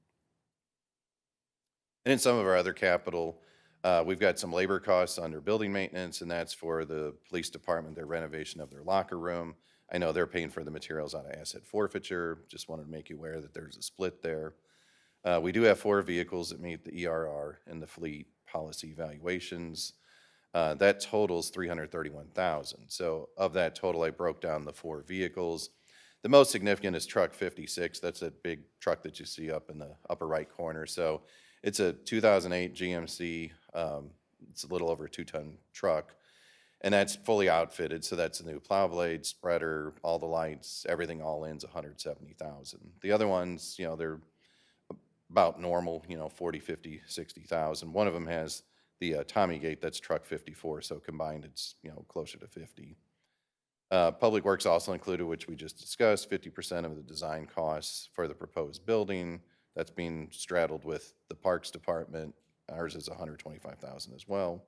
And in some of our other capital, we've got some labor costs under building maintenance, and that's for the police department, their renovation of their locker room. I know they're paying for the materials out of asset forfeiture. Just wanted to make you aware that there's a split there. We do have 4 vehicles that meet the ERR and the fleet policy evaluations. That totals $331,000. So of that total, I broke down the 4 vehicles. The most significant is truck 56. That's that big truck that you see up in the upper right corner. So it's a 2008 GMC. It's a little over a 2-ton truck, and that's fully outfitted. So that's a new plow blade, spreader, all the lights, everything all in's $170,000. The other ones, they're about normal, 40, 50, 60,000. One of them has the Tommy Gate, that's truck 54. So combined, it's closer to 50. Public Works also included, which we just discussed, 50% of the design costs for the proposed building. That's being straddled with the Parks Department. Ours is $125,000 as well.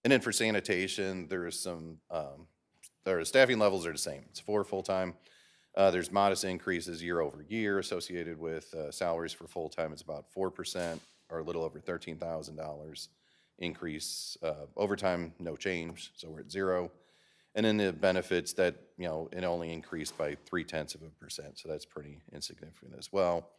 And then for sanitation, there's some, their staffing levels are the same. It's 4 full-time. There's modest increases year over year associated with salaries for full-time. It's about 4% or a little over $13,000 increase. Overtime, no change, so we're at 0. And then the benefits that, it only increased by 0.3%, so that's pretty insignificant as well.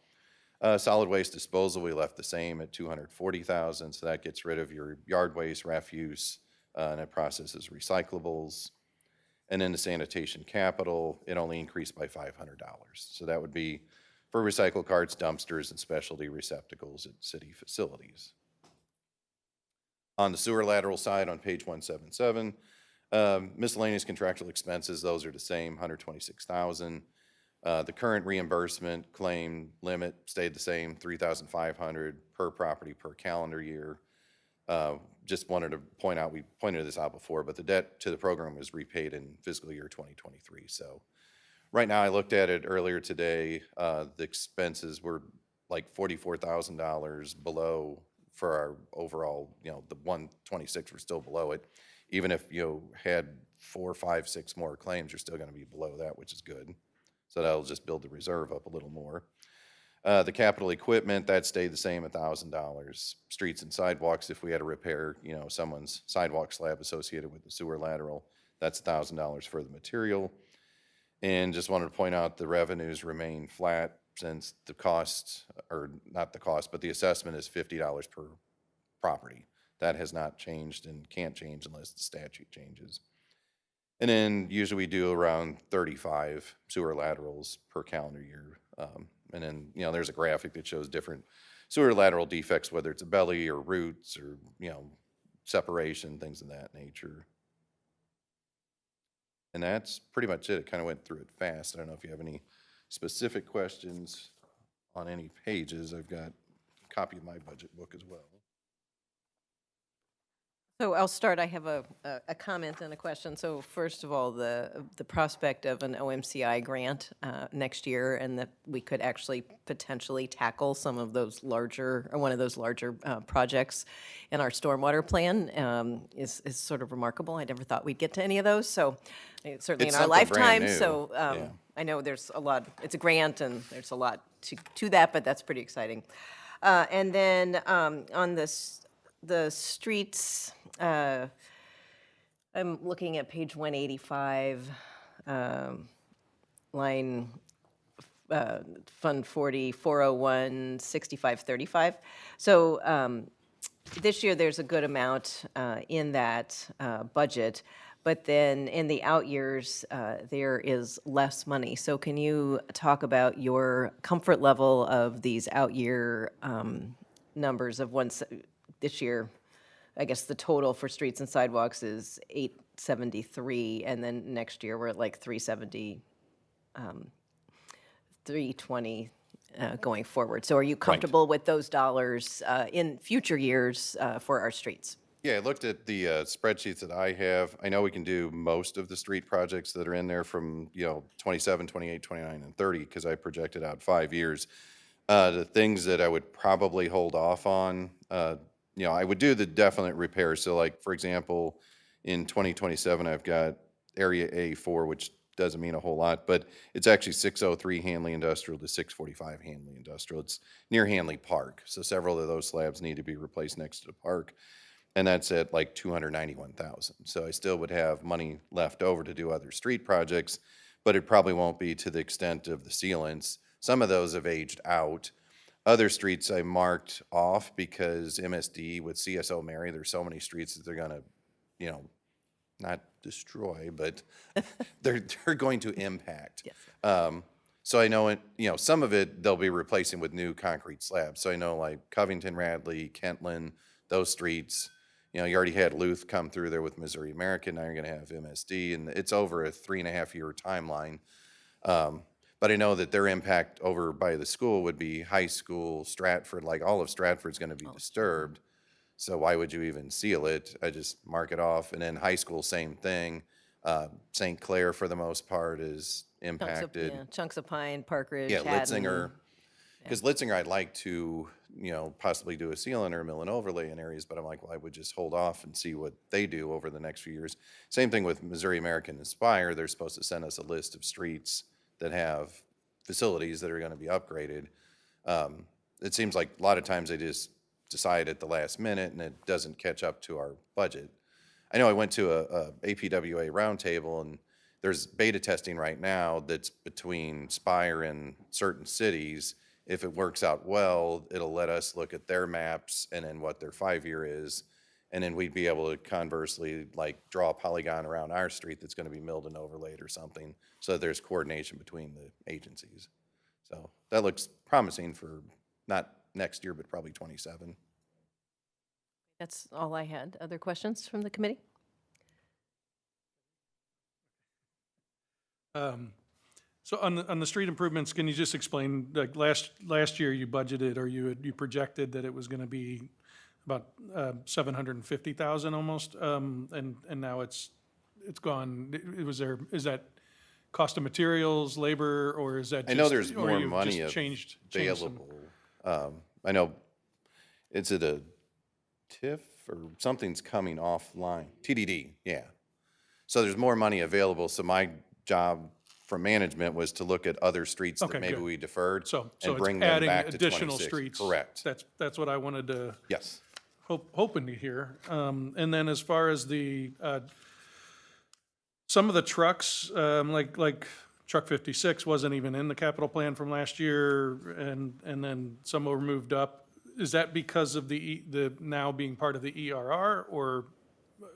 Solid waste disposal, we left the same at $240,000, so that gets rid of your yard waste, refuse, and it processes recyclables. And then the sanitation capital, it only increased by $500. So that would be for recycle carts, dumpsters, and specialty receptacles at city facilities. On the sewer lateral side, on page 177, miscellaneous contractual expenses, those are the same, $126,000. The current reimbursement claim limit stayed the same, $3,500 per property per calendar year. Just wanted to point out, we pointed this out before, but the debt to the program was repaid in fiscal year 2023. So right now, I looked at it earlier today, the expenses were like $44,000 below for our overall, the 126, we're still below it. Even if you had 4, 5, 6 more claims, you're still gonna be below that, which is good. So that'll just build the reserve up a little more. The capital equipment, that stayed the same, $1,000. Streets and sidewalks, if we had to repair, someone's sidewalk slab associated with the sewer lateral, that's $1,000 for the material. And just wanted to point out the revenues remain flat since the cost, or not the cost, but the assessment is $50 per property. That has not changed and can't change unless the statute changes. And then usually we do around 35 sewer laterals per calendar year. And then, there's a graphic that shows different sewer lateral defects, whether it's a belly or roots or, separation, things of that nature. And that's pretty much it. It kind of went through it fast. I don't know if you have any specific questions on any pages. I've got a copy of my budget book as well. So I'll start. I have a comment and a question. So first of all, the prospect of an OMCI grant next year, and that we could actually potentially tackle some of those larger, or one of those larger projects in our stormwater plan is sort of remarkable. I never thought we'd get to any of those. So certainly It's in our something brand lifetime. new. So Yeah. I know there's a lot. It's a grant, and there's a lot to that, but that's pretty exciting. And then on this, the streets, I'm looking at page 185, line, Fund 40, 401, 6535. So this year, there's a good amount in that budget, but then in the out years, there is less money. So can you talk about your comfort level of these out year numbers of this year? I guess the total for streets and sidewalks is 873, and then next year, we're at like 370, 320 going forward. So are you comfortable with those dollars in future years for our streets? Yeah, I looked at the spreadsheets that I have. I know we can do most of the street projects that are in there from, 27, 28, 29, and 30, because I projected out 5 years. The things that I would probably hold off on, I would do the definite repairs. So like, for example, in 2027, I've got Area A4, which doesn't mean a whole lot, but it's actually 603 Hanley Industrial to 645 Hanley Industrial. It's near Hanley Park. So several of those slabs need to be replaced next to the park. And that's at like 291,000. So I still would have money left over to do other street projects, but it probably won't be to the extent of the sealants. Some of those have aged out. Other streets I marked off because MSD with CSO Mary, there's so many streets that they're gonna, not destroy, but they're going to impact. Yes. So I know some of it they'll be replacing with new concrete slabs. So I know like Covington, Radley, Kentland, those streets. You already had Luth come through there with Missouri American. Now you're going to have MSD, and it's over a 3.5-year timeline. But I know that their impact over by the school would be high school, Stratford, like all of Stratford's going to be disturbed. So why would you even seal it? I just mark it off. And then high school, same thing. St. Clair, for the most part, is impacted. Chunks of Pine, Park Ridge, Yeah, Haddon. Litzinger. Because Litzinger, I'd like to, possibly do a sealant or a mill and overlay in areas, but I'm like, well, I would just hold off and see what they do over the next few years. Same thing with Missouri American Inspire. They're supposed to send us a list of streets that have facilities that are going to be upgraded. It seems like a lot of times they just decide at the last minute and it doesn't catch up to our budget. I know I went to a APWA roundtable, and there's beta testing right now that's between Spire and certain cities. If it works out well, it'll let us look at their maps and then what their 5-year is. And then we'd be able to conversely like draw a polygon around our street that's going to be milled and overlaid or something, so that there's coordination between the agencies. So that looks promising for not next year, but probably 27. That's all I had. Other questions from the committee? So on the street improvements, can you just explain, like last year you budgeted, or you projected that it was going to be about 750,000 almost, and now it's gone. Is that cost of materials, labor, or is that just? I know there's or more you've money just changed some- available. I know, it's at a TIF or something's coming offline, TDD, yeah. So there's more money available, so my job from management was to look at other streets that Okay, maybe good. we deferred So and it's bring them adding back to additional 26. streets. Correct. That's what I wanted to. Yes. Hoping to hear. And then as far as the, some of the trucks, like Truck 56 wasn't even in the capital plan from last year, and then some were moved up. Is that because of the now being part of the ERR, or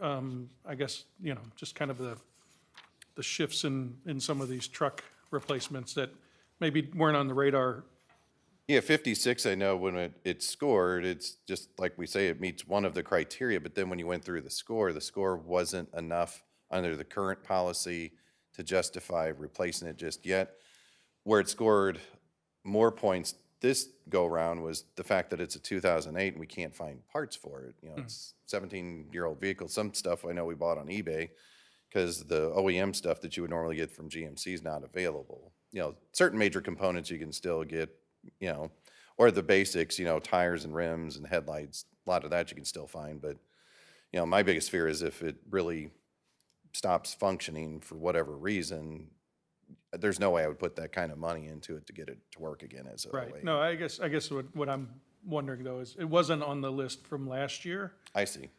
I guess, just kind of the shifts in some of these truck replacements that maybe weren't on the radar? Yeah, 56, I know when it's scored, it's just like we say, it meets one of the criteria, but then when you went through the score wasn't enough under the current policy to justify replacing it just yet. Where it scored more points this go-around was the fact that it's a 2008 and we can't find parts for it. You know, it's 17-year-old vehicle. Some stuff I know we bought on eBay because the OEM stuff that you would normally get from GMC is not available. You know, certain major components you can still get, you know, or the basics, you know, tires and rims and headlights. A lot of that you can still find, but, you know, my biggest fear is if it really stops functioning for whatever reason, there's no way I would put that kind of money into it to get it to work again as a Right. way. No, I guess what I'm wondering though is it wasn't on the list from last year I see.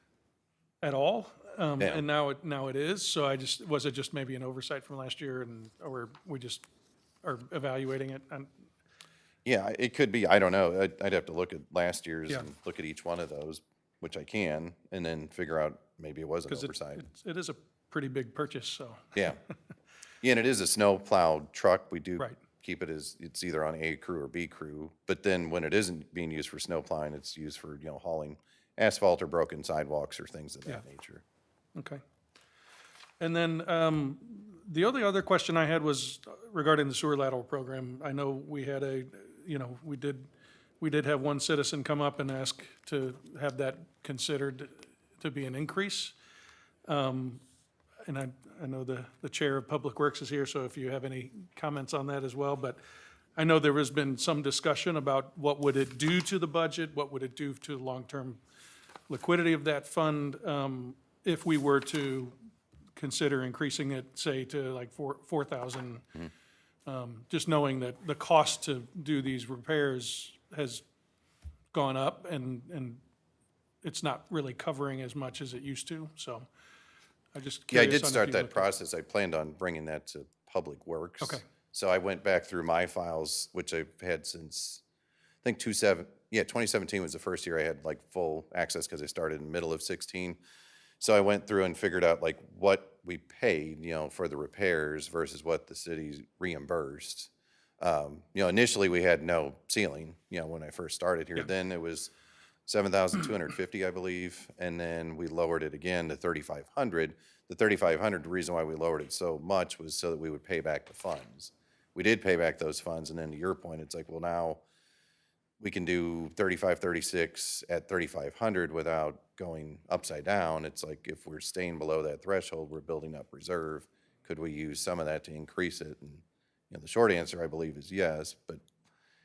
at all. Yeah. And now it is. So was it just maybe an oversight from last year or we just are evaluating it? Yeah, it could be. I don't know. I'd have to look at last year's Yeah. and look at each one of those, which I can, and then figure out maybe it was an Because oversight. it is a pretty big purchase, so. Yeah. Yeah, and it is a snow plowed truck. We do Right. keep it as, it's either on A crew or B crew. But then when it isn't being used for snow plowing, it's used for, you know, hauling asphalt or broken sidewalks or things of that nature. Okay. And then the only other question I had was regarding the sewer lateral program. I know we had we did have one citizen come up and ask to have that considered to be an increase. And I know the chair of Public Works is here, so if you have any comments on that as well. But I know there has been some discussion about what would it do to the budget, what would it do to the long-term liquidity of that fund if we were to consider increasing it, say, to like 4,000. Just knowing that the cost to do these repairs has gone up and it's not really covering as much as it used to, so I just Yeah, I curious did on if start you that looked at- process. I planned on bringing that to Public Works. Okay. So I went back through my files, which I've had since, I think 2017 was the first year I had like full access because I started in the middle of 16. So I went through and figured out like what we paid, you know, for the repairs versus what the city reimbursed. You know, initially we had no ceiling, you know, when I first started here. Then it was 7,250, I believe, and then we lowered it again to 3,500. The 3,500, the reason why we lowered it so much was so that we would pay back the funds. We did pay back those funds, and then to your point, it's like, well, now we can do 35, 36 at 3,500 without going upside down. It's like if we're staying below that threshold, we're building up reserve. Could we use some of that to increase it? And, you know, the short answer, I believe, is yes, but,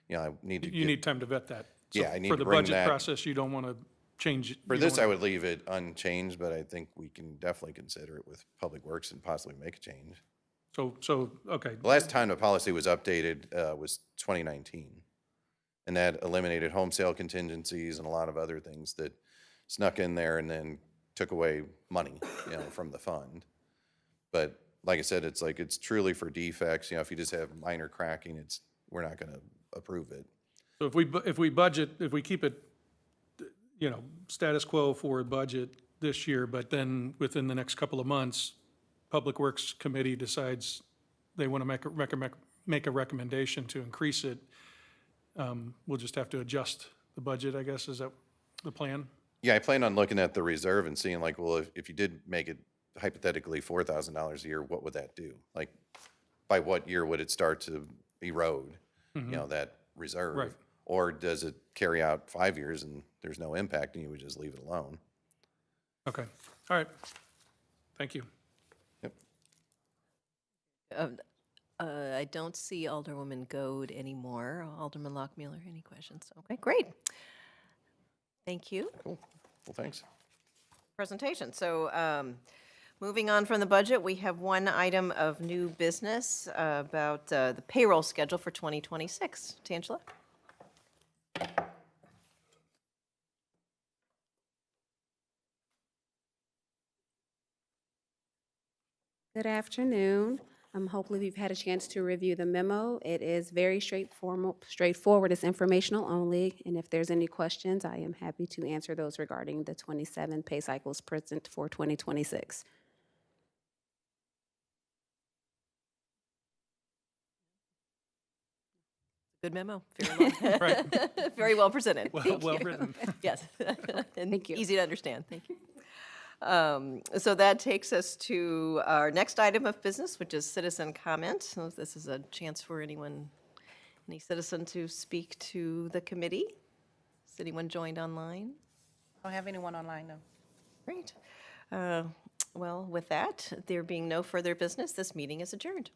you know, I need to You get, need time to vet that. So Yeah, I need for to the bring budget that- process, you don't want to change it. for you don't this, I wanna- would leave it unchanged, but I think we can definitely consider it with Public Works and possibly make a change. So, okay, The last time the policy was updated was 2019. And that eliminated home sale contingencies and a lot of other things that snuck in there and then took away money, you know, from the fund. But like I said, it's like, it's truly for defects, you know, if you just have minor cracking, we're not gonna approve it. so if we keep it, you know, status quo for budget this year, but then within the next couple of months, Public Works Committee decides they want to make a recommendation to increase it, we'll just have to adjust the budget, I guess, is that the plan? Yeah, I plan on looking at the reserve and seeing like, well, if you did make it hypothetically $4,000 a year, what would that do? Like, by what year would it start to erode, you know, that reserve? Right. Or does it carry out 5 years and there's no impact and you would just leave it alone? Okay, all right. Thank you. Yep. I don't see Alderwoman Goad anymore. Alderman Lockmuller, any questions? Okay, great. Thank you. Cool. Well, thanks. Presentation. So moving on from the budget, we have one item of new business about the payroll schedule for 2026. Tangela? Good afternoon. Hopefully you've had a chance to review the memo. It is very straightforward. It's informational only. And if there's any questions, I am happy to answer those regarding the 27 pay cycles present for 2026. Good memo. Very well, very well presented. Thank Well you. written. Yes. And Thank you. easy to understand. Thank you. So that takes us to our next item of business, which is citizen comment. So this is a chance for anyone Any citizen to speak to the committee? Has anyone joined online? I don't have anyone online, no. Great. Well, with that, there being no further business, this meeting is adjourned.